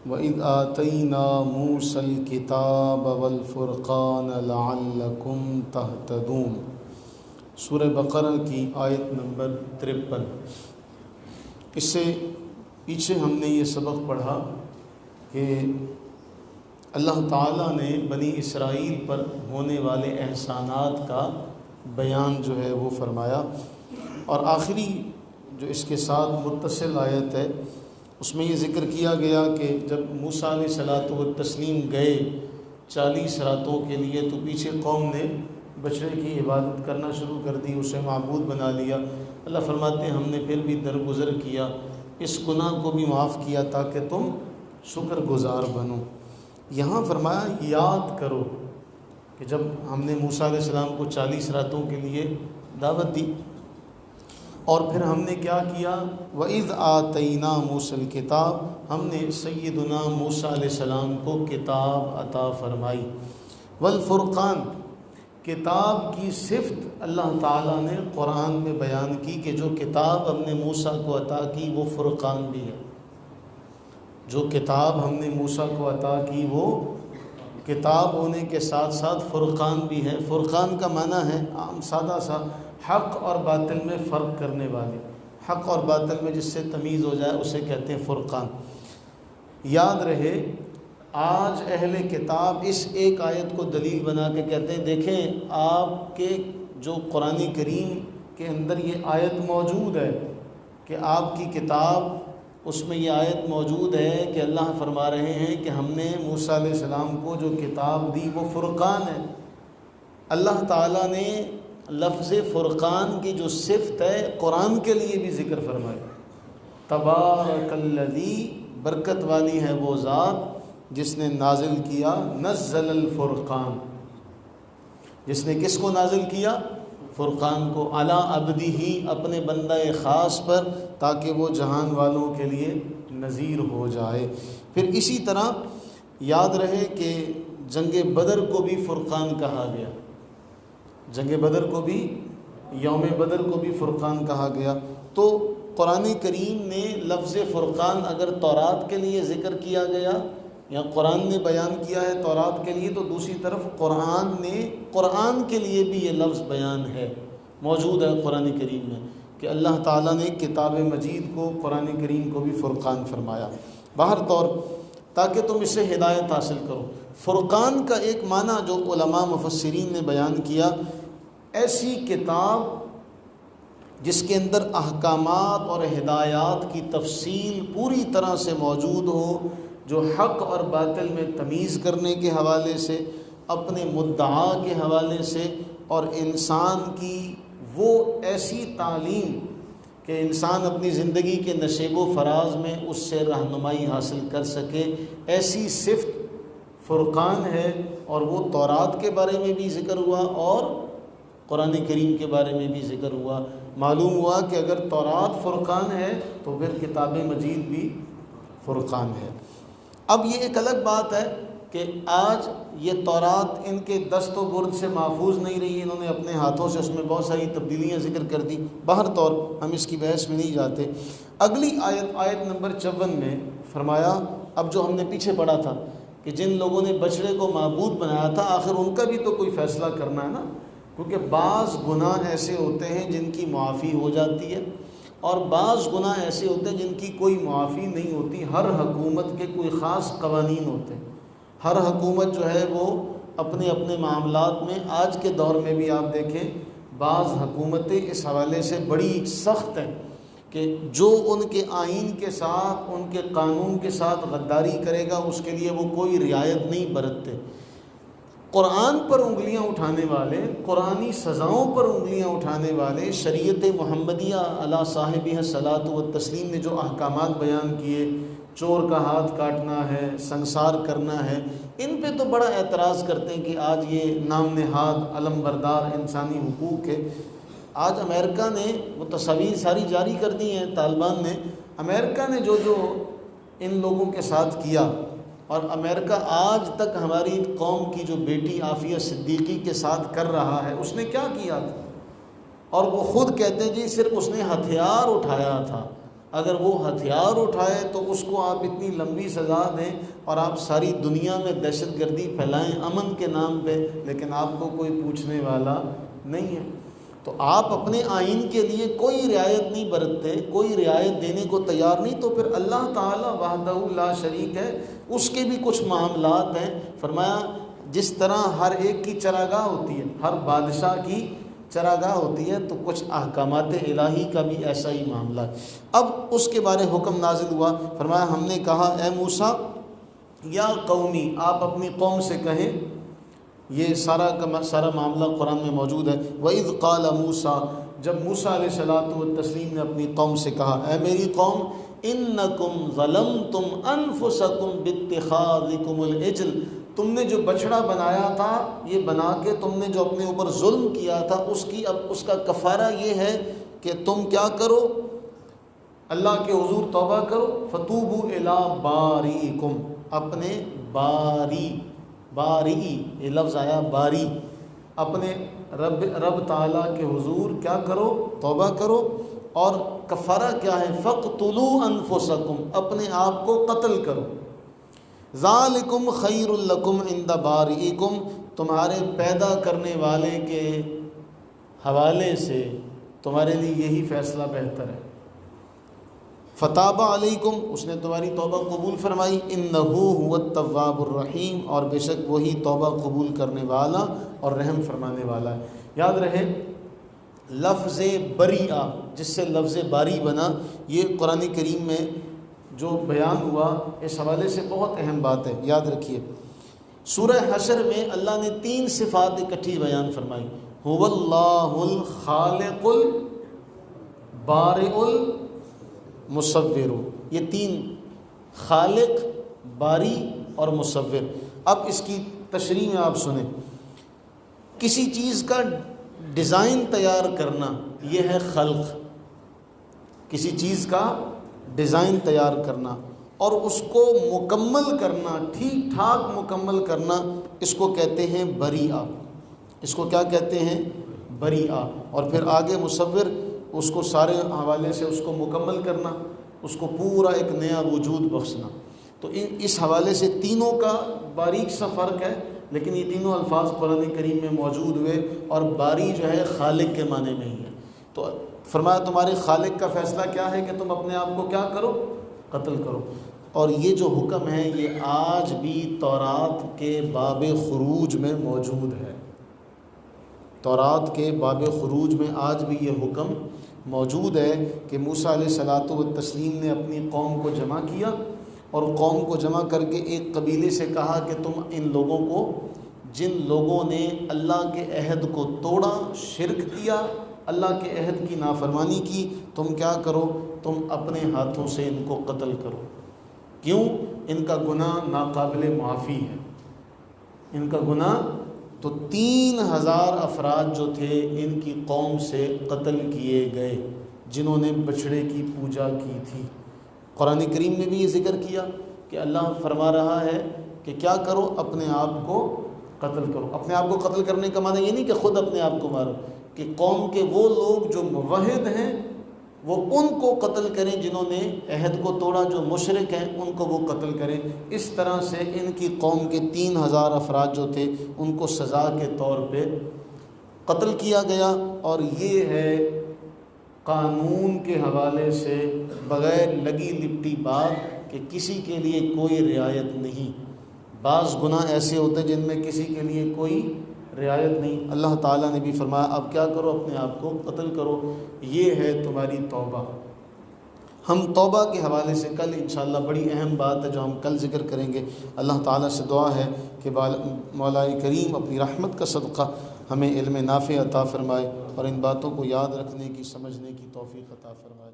وَإِذْ آتَيْنَا مُوسَى الْكِتَابَ وَالْفُرْقَانَ لَعَلَّكُمْ تَهْتَدُونَ۔ سورہ بقرہ کی آیت نمبر 53۔ اس سے پیچھے ہم نے یہ سبق پڑھا کہ اللہ تعالیٰ نے بنی اسرائیل پر ہونے والے احسانات کا بیان جو ہے وہ فرمایا، اور آخری جو اس کے ساتھ متصل آیت ہے اس میں یہ ذکر کیا گیا کہ جب موسیٰ علیہ الصلوۃ والتسلیم گئے 40 راتوں کے لیے تو پیچھے قوم نے بچڑے کی عبادت کرنا شروع کر دی، اسے معبود بنا لیا۔ اللہ فرماتے ہیں ہم نے پھر بھی درگزر کیا، اس گناہ کو بھی معاف کیا تاکہ تم شکر گزار بنو۔ یہاں فرمایا یاد کرو کہ جب ہم نے موسیٰ علیہ السلام کو 40 راتوں کے لیے دعوت دی، اور پھر ہم نے کیا کیا، وَإِذْ آتَيْنَا مُوسَى الْكِتَابَ، ہم نے سیدنا موسیٰ علیہ السلام کو کتاب عطا فرمائی، والفرقان، کتاب کی صفت اللہ تعالیٰ نے قرآن میں بیان کی کہ جو کتاب ہم نے موسیٰ کو عطا کی وہ فرقان بھی ہے۔ جو کتاب ہم نے موسیٰ کو عطا کی وہ کتاب ہونے کے ساتھ ساتھ فرقان بھی ہے۔ فرقان کا معنی ہے عام سادہ سا حق اور باطل میں فرق کرنے والے، حق اور باطل میں جس سے تمیز ہو جائے اسے کہتے ہیں فرقان۔ یاد رہے آج اہل کتاب اس ایک آیت کو دلیل بنا کے کہتے ہیں دیکھیں آپ کے جو قرآن کریم کے اندر یہ آیت موجود ہے کہ آپ کی کتاب، اس میں یہ آیت موجود ہے کہ اللہ فرما رہے ہیں کہ ہم نے موسیٰ علیہ السلام کو جو کتاب دی وہ فرقان ہے۔ اللہ تعالیٰ نے لفظ فرقان کی جو صفت ہے قرآن کے لیے بھی ذکر فرمائی، تبارک الذی، برکت والی ہے وہ ذات جس نے نازل کیا، نزل الفرقان، جس نے کس کو نازل کیا؟ فرقان کو، علی عبدہ، اپنے بندہ خاص پر، تاکہ وہ جہان والوں کے لیے نذیر ہو جائے۔ پھر اسی طرح یاد رہے کہ جنگ بدر کو بھی فرقان کہا گیا، جنگ بدر کو بھی، یوم بدر کو بھی فرقان کہا گیا۔ تو قرآن کریم نے لفظ فرقان اگر تورات کے لیے ذکر کیا گیا یا قرآن نے بیان کیا ہے تورات کے لیے، تو دوسری طرف قرآن کے لیے بھی یہ لفظ بیان ہے، موجود ہے قرآن کریم میں کہ اللہ تعالیٰ نے کتاب مجید کو، قرآن کریم کو بھی فرقان فرمایا۔ باہر طور تاکہ تم اس سے ہدایت حاصل کرو۔ فرقان کا ایک معنی جو علماء مفسرین نے بیان کیا، ایسی کتاب جس کے اندر احکامات اور ہدایات کی تفصیل پوری طرح سے موجود ہو، جو حق اور باطل میں تمیز کرنے کے حوالے سے، اپنے مدعا کے حوالے سے، اور انسان کی وہ ایسی تعلیم کہ انسان اپنی زندگی کے نشیب و فراز میں اس سے رہنمائی حاصل کر سکے، ایسی صفت فرقان ہے۔ اور وہ تورات کے بارے میں بھی ذکر ہوا اور قرآن کریم کے بارے میں بھی ذکر ہوا۔ معلوم ہوا کہ اگر تورات فرقان ہے تو پھر کتاب مجید بھی فرقان ہے۔ اب یہ ایک الگ بات ہے کہ آج یہ تورات ان کے دست و برد سے محفوظ نہیں رہی، انہوں نے اپنے ہاتھوں سے اس میں بہت ساری تبدیلیاں ذکر کر دی، باہر طور ہم اس کی بحث میں نہیں جاتے۔ اگلی آیت نمبر 54 میں فرمایا، اب جو ہم نے پیچھے پڑھا تھا کہ جن لوگوں نے بچڑے کو معبود بنایا تھا، آخر ان کا بھی تو کوئی فیصلہ کرنا ہے نا، کیونکہ بعض گناہ ایسے ہوتے ہیں جن کی معافی ہو جاتی ہے، اور بعض گناہ ایسے ہوتے ہیں جن کی کوئی معافی نہیں ہوتی۔ ہر حکومت کے کوئی خاص قوانین ہوتے ہیں، ہر حکومت جو ہے وہ اپنے اپنے معاملات میں، آج کے دور میں بھی آپ دیکھیں بعض حکومتیں اس حوالے سے بڑی سخت ہیں کہ جو ان کے آئین کے ساتھ، ان کے قانون کے ساتھ غداری کرے گا اس کے لیے وہ کوئی رعایت نہیں برتتے۔ قرآن پر انگلیاں اٹھانے والے، قرآنی سزاؤں پر انگلیاں اٹھانے والے، شریعت محمدیہ علی صاحبہ الصلاۃ والتسلیم نے جو احکامات بیان کیے، چور کا ہاتھ کاٹنا ہے، سنسار کرنا ہے، ان پہ تو بڑا اعتراض کرتے ہیں کہ آج یہ نام نہاد علم بردار انسانی حقوق ہے۔ آج امریکہ نے وہ تصاویر ساری جاری کر دی ہیں، طالبان نے، امریکہ نے جو ان لوگوں کے ساتھ کیا، اور امریکہ آج تک ہماری قوم کی جو بیٹی عافیہ صدیقی کے ساتھ کر رہا ہے، اس نے کیا کیا تھا؟ اور وہ خود کہتے ہیں جی صرف اس نے ہتھیار اٹھایا تھا، اگر وہ ہتھیار اٹھائے تو اس کو آپ اتنی لمبی سزا دیں اور آپ ساری دنیا میں دہشت گردی پھیلائیں امن کے نام پہ، لیکن آپ کو کوئی پوچھنے والا نہیں ہے۔ تو آپ اپنے آئین کے لیے کوئی رعایت نہیں برتتے، کوئی رعایت دینے کو تیار نہیں، تو پھر اللہ تعالیٰ وحدہ لا شریک ہے، اس کے بھی کچھ معاملات ہیں۔ فرمایا جس طرح ہر ایک کی چراگاہ ہوتی ہے، ہر بادشاہ کی چراگاہ ہوتی ہے، تو کچھ احکامات الہی کا بھی ایسا ہی معاملہ ہے۔ اب اس کے بارے حکم نازل ہوا، فرمایا ہم نے کہا اے موسیٰ یا قومی، آپ اپنی قوم سے کہیں، یہ سارا کا سارا معاملہ قرآن میں موجود ہے۔ وَإِذْ قَالَ مُوسَىٰ، جب موسیٰ علیہ الصلوٰۃ والتسلیم نے اپنی قوم سے کہا اے میری قوم، اِنَّكُمْ ظَلَمْتُمْ أَنفُسَكُمْ بِاتِّخَاذِكُمُ الْعِجْلَ، تم نے جو بچڑا بنایا تھا، یہ بنا کے تم نے جو اپنے اوپر ظلم کیا تھا، اس کا کفارہ یہ ہے کہ تم کیا کرو، اللہ کے حضور توبہ کرو، فَتُوبُوا إِلَىٰ بَارِئِكُمْ، اپنے باری یہ لفظ آیا باری، اپنے رب تعالیٰ کے حضور کیا کرو، توبہ کرو، اور کفارہ کیا ہے، فَاقْتُلُوا أَنفُسَكُمْ، اپنے آپ کو قتل کرو، ذَلِكُمْ خَيْرٌ لَكُمْ عِنْدَ بَارِئِكُمْ، تمہارے پیدا کرنے والے کے حوالے سے تمہارے لیے یہی فیصلہ بہتر ہے۔ فتاب علیکم، اس نے تمہاری توبہ قبول فرمائی، انہ هو التواب الرحیم، اور بے شک وہی توبہ قبول کرنے والا اور رحم فرمانے والا ہے۔ یاد رہے لفظ بریہ، جس سے لفظ باری بنا، یہ قرآن کریم میں جو بیان ہوا اس حوالے سے بہت اہم بات ہے، یاد رکھیے۔ سورہ حشر میں اللہ نے 3 صفات اکٹھی بیان فرمائی، هو اللہ الخالق البارئ مصور، یہ 3، خالق، باری اور مصور۔ اب اس کی تشریح میں آپ سنیں، کسی چیز کا ڈیزائن تیار کرنا یہ ہے خلق، کسی چیز کا ڈیزائن تیار کرنا اور اس کو مکمل کرنا، ٹھیک ٹھاک مکمل کرنا، اس کو کہتے ہیں بریہ، اس کو کیا کہتے ہیں، بریہ۔ اور پھر آگے مصور، اس کو سارے حوالے سے اس کو مکمل کرنا، اس کو پورا ایک نیا وجود بخشنا۔ تو اس حوالے سے تینوں کا باریک سا فرق ہے، لیکن یہ تینوں الفاظ قرآن کریم میں موجود ہوئے، اور باری جو ہے خالق کے معنی میں ہی ہے۔ تو فرمایا تمہارے خالق کا فیصلہ کیا ہے کہ تم اپنے آپ کو کیا کرو، قتل کرو۔ اور یہ جو حکم ہے یہ آج بھی تورات کے باب خروج میں موجود ہے، تورات کے باب خروج میں آج بھی یہ حکم موجود ہے کہ موسیٰ علیہ الصلوٰۃ والتسلیم نے اپنی قوم کو جمع کیا، اور قوم کو جمع کر کے ایک قبیلے سے کہا کہ تم ان لوگوں کو، جن لوگوں نے اللہ کے عہد کو توڑا، شرک کیا، اللہ کے عہد کی نافرمانی کی، تم کیا کرو، تم اپنے ہاتھوں سے ان کو قتل کرو۔ کیوں؟ ان کا گناہ ناقابل معافی ہے، ان کا گناہ۔ تو 3000 افراد جو تھے ان کی قوم سے قتل کیے گئے، جنہوں نے بچھڑے کی پوجا کی تھی۔ قرآن کریم نے بھی یہ ذکر کیا کہ اللہ فرما رہا ہے کہ کیا کرو، اپنے آپ کو قتل کرو۔ اپنے آپ کو قتل کرنے کا معنی یہ نہیں کہ خود اپنے آپ کو مارو، کہ قوم کے وہ لوگ جو موحد ہیں وہ ان کو قتل کریں، جنہوں نے عہد کو توڑا، جو مشرک ہیں ان کو وہ قتل کریں۔ اس طرح سے ان کی قوم کے 3000 افراد جو تھے ان کو سزا کے طور پہ قتل کیا گیا۔ اور یہ ہے قانون کے حوالے سے بغیر لگی لپٹی بات کہ کسی کے لیے کوئی رعایت نہیں۔ بعض گناہ ایسے ہوتے ہیں جن میں کسی کے لیے کوئی رعایت نہیں۔ اللہ تعالیٰ نے بھی فرمایا اب کیا کرو، اپنے آپ کو قتل کرو، یہ ہے تمہاری توبہ۔ ہم توبہ کے حوالے سے کل انشاءاللہ بڑی اہم بات ہے جو ہم کل ذکر کریں گے۔ اللہ تعالیٰ سے دعا ہے کہ مولا کریم اپنی رحمت کا صدقہ ہمیں علم نافع عطا فرمائے اور ان باتوں کو یاد رکھنے کی، سمجھنے کی توفیق عطا فرمائے۔